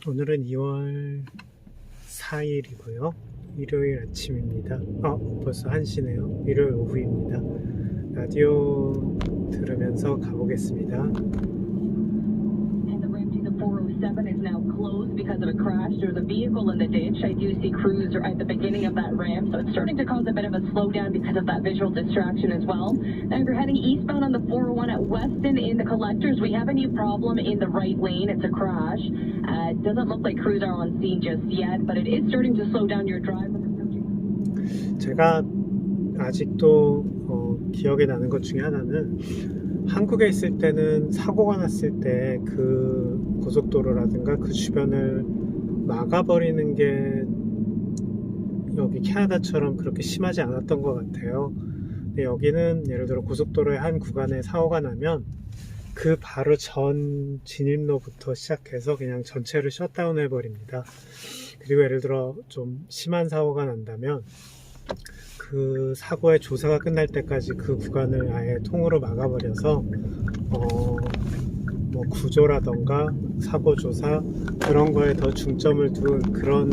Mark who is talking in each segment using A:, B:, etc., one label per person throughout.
A: 오늘은 2월 4일이고요. 일요일 아침입니다. 벌써 1시네요. 일요일 오후입니다. 라디오 들으면서 가보겠습니다.
B: 407 is now closed because of a crash. There's a vehicle in the ditch. I do see crews at the beginning of that ramp, so it's starting to cause a bit of a slowdown because of that visual distraction as well. Now, if you're heading eastbound on the 401 at Weston in the collectors, we have a new problem in the right lane. It's a crash. It doesn't look like crews are on scene just yet, but it is starting to slow down your drive.
A: 제가 아직도 기억에 나는 것 중에 하나는 한국에 있을 때는 사고가 났을 때 그 고속도로라든가 그 주변을 막아버리는 게 여기 캐나다처럼 그렇게 심하지 않았던 것 같아요. 근데 여기는 예를 들어 고속도로의 한 구간에 사고가 나면 그 바로 전 진입로부터 시작해서 그냥 전체를 셧다운 해버립니다. 그리고 예를 들어 좀 심한 사고가 난다면 그 사고의 조사가 끝날 때까지 그 구간을 아예 통으로 막아버려서 뭐 구조라던가 사고 조사 그런 거에 더 중점을 둔 그런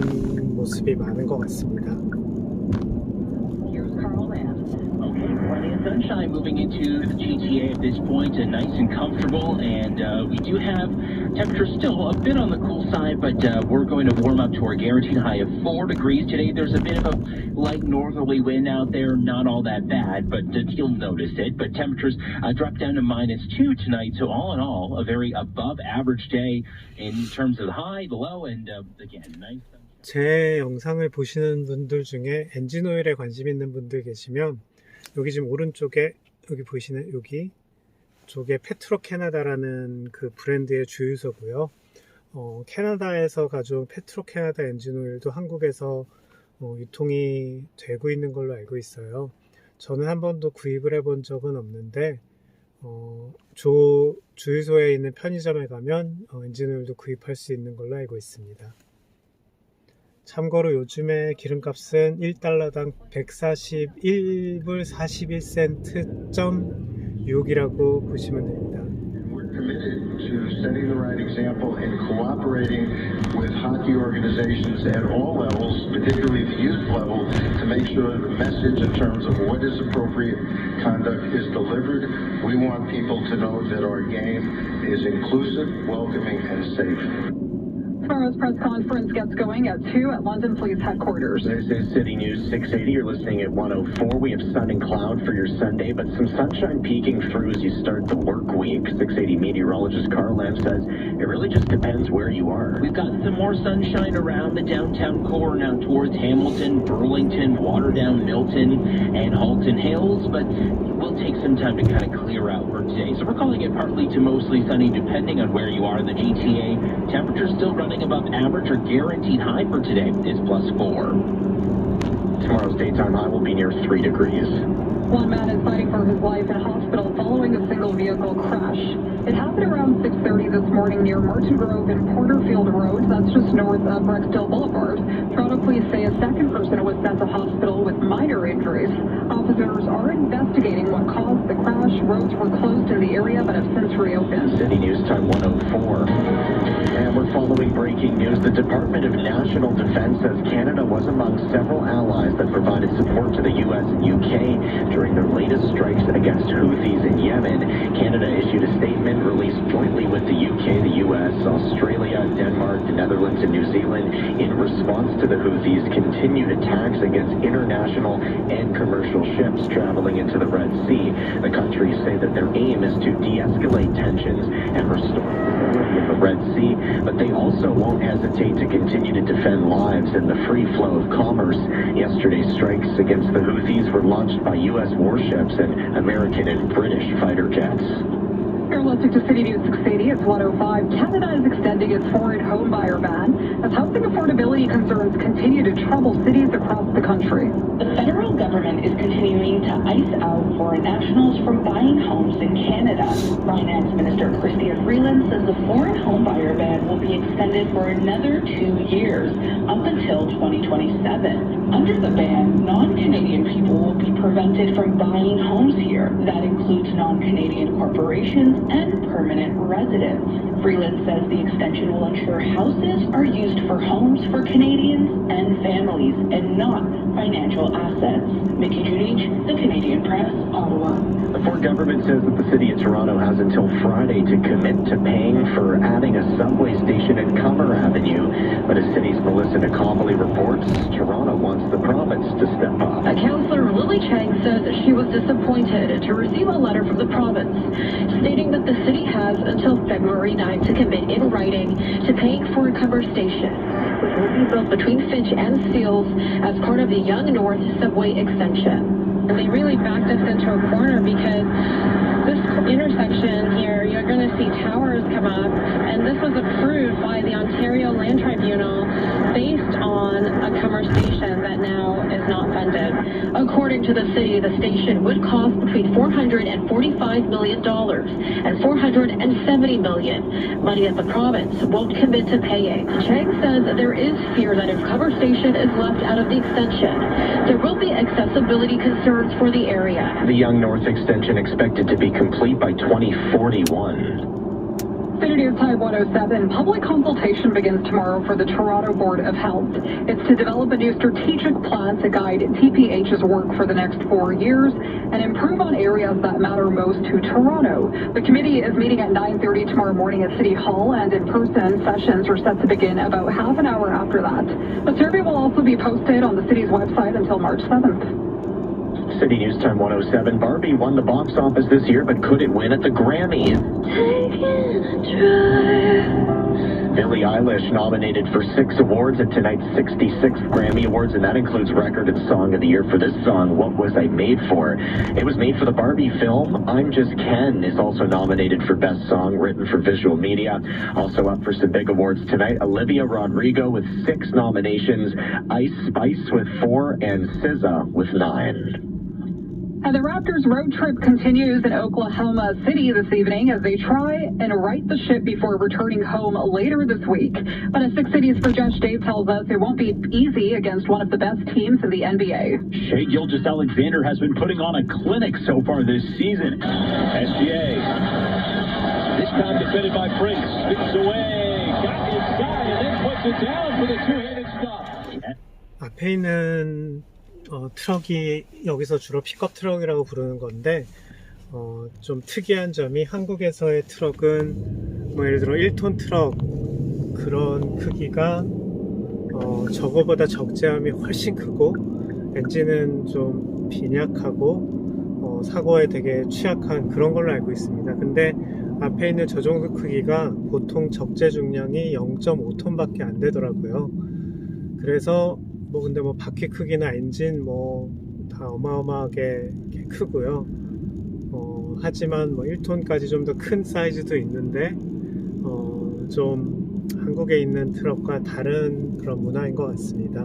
A: 모습이 많은 것 같습니다.
C: Sunshine moving into the GTA at this point, nice and comfortable, and we do have temperatures still a bit on the cool side, but we're going to warm up to our guaranteed high of 4 degrees today. There's a bit of a light northerly wind out there, not all that bad, but you'll notice it. But temperatures drop down to -2 tonight, so all in all, a very above average day in terms of the high, the low, and again, nice.
A: 제 영상을 보시는 분들 중에 엔진 오일에 관심 있는 분들 계시면 여기 지금 오른쪽에 여기 보이시는 여기 쪽에 페트로 캐나다라는 그 브랜드의 주유소고요. 캐나다에서 가져온 페트로 캐나다 엔진 오일도 한국에서 유통이 되고 있는 걸로 알고 있어요. 저는 한 번도 구입을 해본 적은 없는데 주유소에 있는 편의점에 가면 엔진 오일도 구입할 수 있는 걸로 알고 있습니다. 참고로 요즘에 기름값은 1달러당 141불 41센트.6이라고 보시면 됩니다.
D: We're committed to setting the right example and cooperating with hockey organizations at all levels, particularly the youth level, to make sure the message in terms of what is appropriate conduct is delivered. We want people to know that our game is inclusive, welcoming, and safe.
B: Tomorrow's press conference gets going at 2 at London Police Headquarters.
C: This is City News 680. You're listening at 104. We have sun and cloud for your Sunday, but some sunshine peeking through as you start the work week. 680 meteorologist Carl Lamb says it really just depends where you are. We've gotten some more sunshine around the downtown core now towards Hamilton, Burlington, Waterdown, Milton, and Halton Hills, but it will take some time to kind of clear out for today. So we're calling it partly to mostly sunny depending on where you are in the GTA. Temperatures still running above average. Or guaranteed high for today is +4. Tomorrow's daytime high will be near 3 degrees.
B: One man is fighting for his life in hospital following a single vehicle crash. It happened around 6:30 this morning near Martin Grove and Porterfield Road. That's just north of Rexdale Boulevard. Toronto police say a second person was sent to hospital with minor injuries. Officers are investigating what caused the crash. Roads were closed in the area but have since reopened.
C: City News Time 104. And we're following breaking news. The Department of National Defense says Canada was among several allies that provided support to the U.S. and U.K. during their latest strikes against Houthis in Yemen. Canada issued a statement released jointly with the UK, the US, Australia, Denmark, the Netherlands, and New Zealand in response to the Houthis' continued attacks against international and commercial ships traveling into the Red Sea. The countries say that their aim is to de-escalate tensions and restore stability in the Red Sea, but they also won't hesitate to continue to defend lives and the free flow of commerce. Yesterday's strikes against the Houthis were launched by U.S. warships and American and British fighter jets.
B: You're listening to City News 680. It's 105. Canada is extending its foreign home buyer ban as housing affordability concerns continue to trouble cities across the country.
E: The federal government is continuing to ice out foreign nationals from buying homes in Canada. Finance Minister Chrystia Freeland says the foreign home buyer ban will be extended for another 2 years, up until 2027. Under the ban, non-Canadian people will be prevented from buying homes here. That includes non-Canadian corporations, and permanent residents. Freeland says the extension will ensure houses are used for homes for Canadians and families and not financial assets. Mickey Junich, The Canadian Press, Ottawa.
C: The Ford government says that the city of Toronto has until Friday to commit to paying for adding a subway station at Cummer Avenue. But as city's Melissa Nicomoli reports, Toronto wants the province to step up.
B: Councillor Lily Chang says that she was disappointed to receive a letter from the province stating that the city has until February 9 to commit in writing to paying for a Cummer station, which will be built between Finch and Steeles as part of the Yonge North subway extension. And they really backed us into a corner because this intersection here, you're going to see towers come up, and this was approved by the Ontario Land Tribunal based on a Cummer station that now is not funded. According to the city, the station would cost between $445 million and $470 million, money that the province won't commit to paying. Chang says there is fear that if Cummer Station is left out of the extension, there will be accessibility concerns for the area.
C: The Yonge North extension expected to be complete by 2041.
B: City News Time 107. Public consultation begins tomorrow for the Toronto Board of Health. It's to develop a new strategic plan to guide TPH's work for the next 4 years and improve on areas that matter most to Toronto. The committee is meeting at 9:30 tomorrow morning at City Hall, and in-person sessions are set to begin about half an hour after that. The survey will also be posted on the city's website until March 7th.
C: City News Time 107. Barbie won the box office this year, but could it win at the Grammys? Billie Eilish nominated for 6 awards at tonight's 66th Grammy Awards, and that includes Record and Song of the Year for this song, What Was I Made For? It was made for the Barbie film. I'm Just Ken is also nominated for Best Song Written for Visual Media. Also up for some big awards tonight, Olivia Rodrigo with 6 nominations, Ice Spice with 4, and SZA with 9.
B: And the Raptors road trip continues in Oklahoma City this evening as they try and right the ship before returning home later this week. But as 6 Cities for Judge Dave tells us, it won't be easy against one of the best teams in the NBA.
F: Shai Gilgeous-Alexander has been putting on a clinic so far this season. SGA. This time defended by Prince. Spins away. Got inside and then puts it down for the two-handed stop.
A: 앞에 있는 트럭이 여기서 주로 픽업 트럭이라고 부르는 건데 좀 특이한 점이 한국에서의 트럭은 뭐 예를 들어 1톤 트럭 그런 크기가 저거보다 적재함이 훨씬 크고 엔진은 좀 빈약하고 사고에 되게 취약한 그런 걸로 알고 있습니다. 근데 앞에 있는 저 정도 크기가 보통 적재 중량이 0.5톤 밖에 안 되더라고요. 그래서 근데 바퀴 크기나 엔진 다 어마어마하게 크고요. 하지만 1톤까지 좀 더 큰 사이즈도 있는데 좀 한국에 있는 트럭과 다른 그런 문화인 것 같습니다.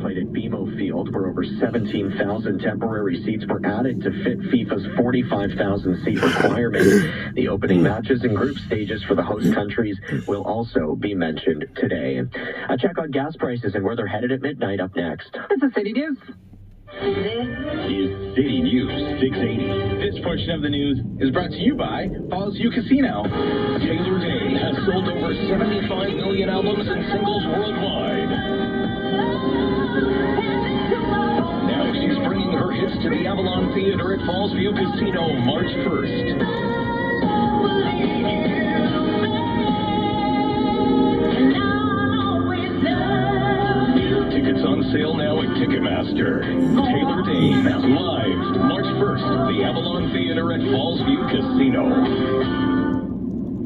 C: Played at BMO Field, where over 17,000 temporary seats were added to fit FIFA's 45,000 seat requirement. The opening matches and group stages for the host countries will also be mentioned today. A check on gas prices and where they're headed at midnight up next.
B: This is City News.
F: This is City News 680. This portion of the news is brought to you by Falls View Casino. Taylor Day has sold over 75 million albums and singles worldwide. Now she's bringing her hits to the Avalon Theater at Falls View Casino March 1st. Tickets on sale now at Ticketmaster. Taylor Day, live March 1st, the Avalon Theater at Falls View Casino.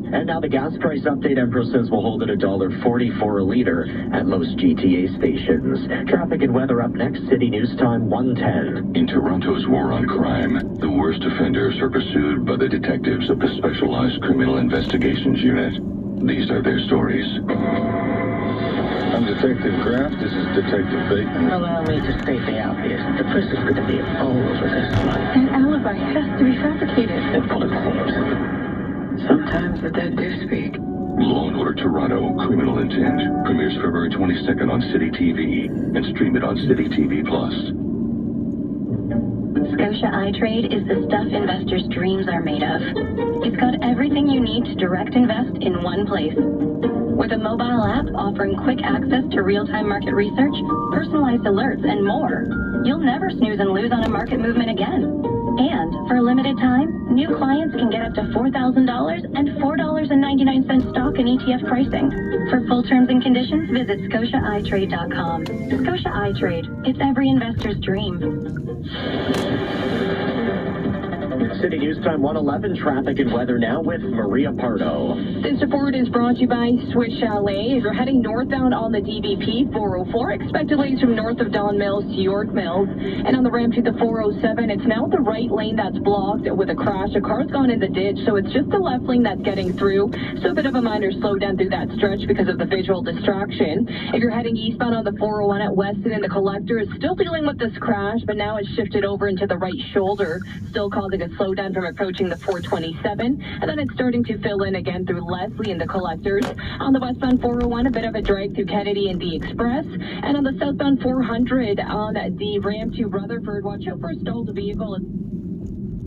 C: And now the gas price update. Empress says will hold at $1.44 a liter at most GTA stations. Traffic and weather up next. City News Time 110.
G: In Toronto's war on crime, the worst offenders are pursued by the detectives of the Specialized Criminal Investigations Unit. These are their stories.
D: I'm Detective Graff. This is Detective Bateman.
H: Allow me to state the obvious. The press is going to be all over this one.
B: An alibi has to be fabricated.
H: And full of claims. Sometimes the dead do speak.
G: Law & Order Toronto, Criminal Intent, premieres February 22nd on City TV and stream it on City TV Plus.
B: Scotia iTrade is the stuff investors' dreams are made of. It's got everything you need to direct invest in one place. With a mobile app offering quick access to real-time market research, personalized alerts, and more, you'll never snooze and lose on a market movement again. And for a limited time, new clients can get up to $4,000 and $4.99 stock and ETF pricing. For full terms and conditions, visit ScotiaITrade.com. Scotia iTrade. It's every investor's dream.
C: City News Time 111 traffic and weather now with Maria Pardo.
B: This report is brought to you by Swiss Chalet. If you're heading northbound on the DVP 404, expect delays from north of Don Mills to York Mills. And on the ramp to the 407, it's now the right lane that's blocked with a crash. A car's gone in the ditch, so it's just the left lane that's getting through. So a bit of a minor slowdown through that stretch because of the visual distraction. If you're heading eastbound on the 401 at Weston, and the collector is still dealing with this crash, but now it's shifted over into the right shoulder, still causing a slowdown from approaching the 427, and then it's starting to fill in again through Leslie and the collectors. On the westbound 401, a bit of a drag through Kennedy and the Express, and on the southbound 400 on the ramp to Rutherford, watch out for a stalled vehicle.